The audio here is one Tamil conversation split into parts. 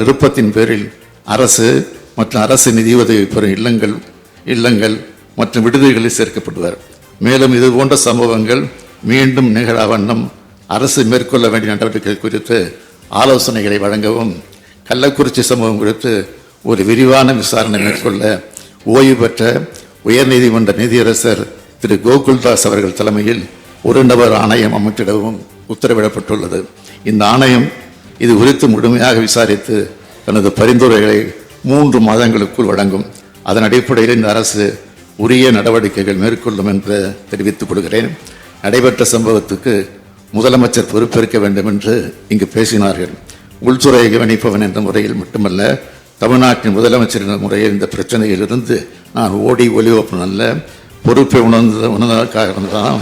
விருப்பத்தின் பேரில் அரசு மற்றும் அரசு நிதியுதவி பெறும் இல்லங்கள் மற்றும் விடுதிகளில் சேர்க்கப்படுவார். மேலும் இது போன்ற சம்பவங்கள் மீண்டும் நிகழா வண்ணம் அரசு மேற்கொள்ள வேண்டிய நடவடிக்கைகள் குறித்து ஆலோசனைகளை வழங்கவும், கள்ளக்குறிச்சி சம்பவம் குறித்து ஒரு விரிவான விசாரணை மேற்கொள்ள ஓய்வு பெற்ற உயர்நீதிமன்ற நீதியரசர் திரு கோகுல்தாஸ் அவர்கள் தலைமையில் ஒரு நபர் ஆணையம் அமைத்திடவும் உத்தரவிடப்பட்டுள்ளது. இந்த ஆணையம் இது குறித்து முழுமையாக விசாரித்து தனது பரிந்துரைகளை 3 மாதங்களுக்குள் வழங்கும். அதன் அடிப்படையில் இந்த அரசு உரிய நடவடிக்கைகள் மேற்கொள்ளும் என்று தெரிவித்துக் கொள்கிறேன். நடைபெற்ற சம்பவத்துக்கு முதலமைச்சர் பொறுப்பேற்க வேண்டும் என்று இங்கு பேசினார்கள். உள்துறையை கவனிப்பவன் என்ற முறையில் மட்டுமல்ல, தமிழ்நாட்டின் முதலமைச்சர் என்ற முறையில் இந்த பிரச்சனையிலிருந்து நான் ஓடி ஒளிவப்பன் அல்ல, பொறுப்பை உணர்ந்ததற்காக தான்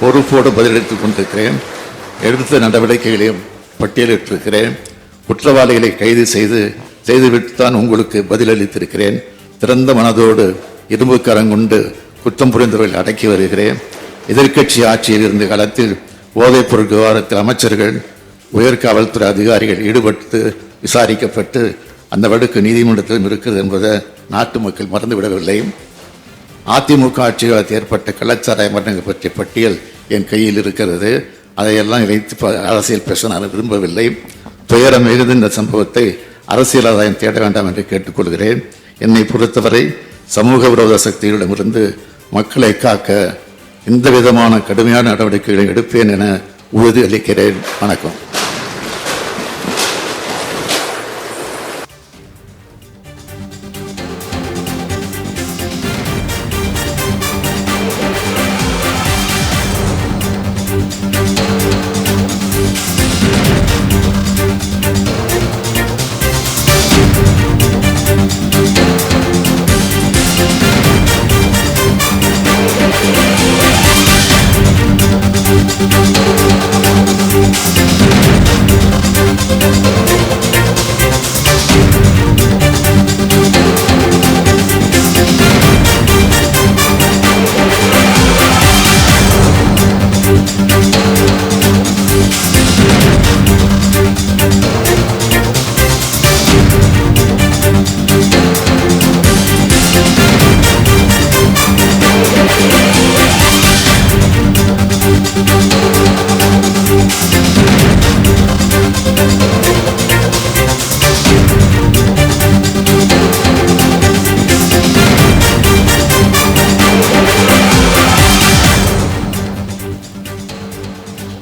பொறுப்போடு பதிலளித்துக் கொண்டிருக்கிறேன். எடுத்த நடவடிக்கைகளையும் பட்டியலிட்டிருக்கிறேன். குற்றவாளிகளை கைது செய்துவிட்டுத்தான் உங்களுக்கு பதிலளித்திருக்கிறேன். திறந்த மனதோடு இரும்பு கரங்கொண்டு குற்றம் புரிந்தவர்கள் அடக்கி வருகிறேன். எதிர்க்கட்சி ஆட்சியில் இருந்த காலத்தில் போதைப் பொருள் விவகாரத்தில் அமைச்சர்கள், உயர்காவல்துறை அதிகாரிகள் ஈடுபட்டு விசாரிக்கப்பட்டு அந்த வழக்கு நீதிமன்றத்திலும் இருக்கிறது என்பதை நாட்டு மக்கள் மறந்துவிடவில்லை. அதிமுக ஆட்சியால் ஏற்பட்ட கள்ளச்சாராய மரணங்கள் பற்றிய பட்டியல் என் கையில் இருக்கிறது. அதையெல்லாம் வைத்து அரசியல் பேச நான் விரும்பவில்லை. துயரம் மிகுந்த இந்த சம்பவத்தை அரசியல் ஆதாயம் தேட வேண்டாம் என்று கேட்டுக்கொள்கிறேன். என்னை பொறுத்தவரை சமூக விரோத சக்திகளிடமிருந்து மக்களை காக்க எந்த விதமான கடுமையான நடவடிக்கைகளை எடுப்பேன் என உறுதி அளிக்கிறேன். வணக்கம்.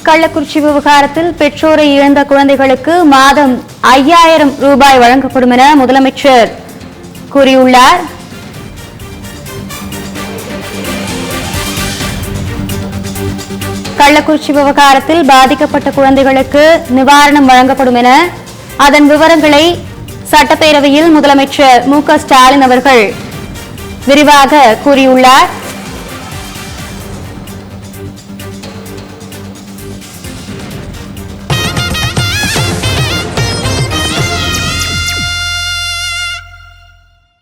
கள்ளக்குறிச்சி விவகாரத்தில் பெற்றோரை இழந்த குழந்தைகளுக்கு மாதம் 5000 ரூபாய் வழங்கப்படும் என முதலமைச்சர் கூறியுள்ளார். கள்ளக்குறிச்சி விவகாரத்தில் பாதிக்கப்பட்ட குழந்தைகளுக்கு நிவாரணம் வழங்கப்படும் என அதன் விவரங்களை சட்டப்பேரவையில் முதலமைச்சர் மு.க. ஸ்டாலின் அவர்கள் விரிவாக கூறியுள்ளார்.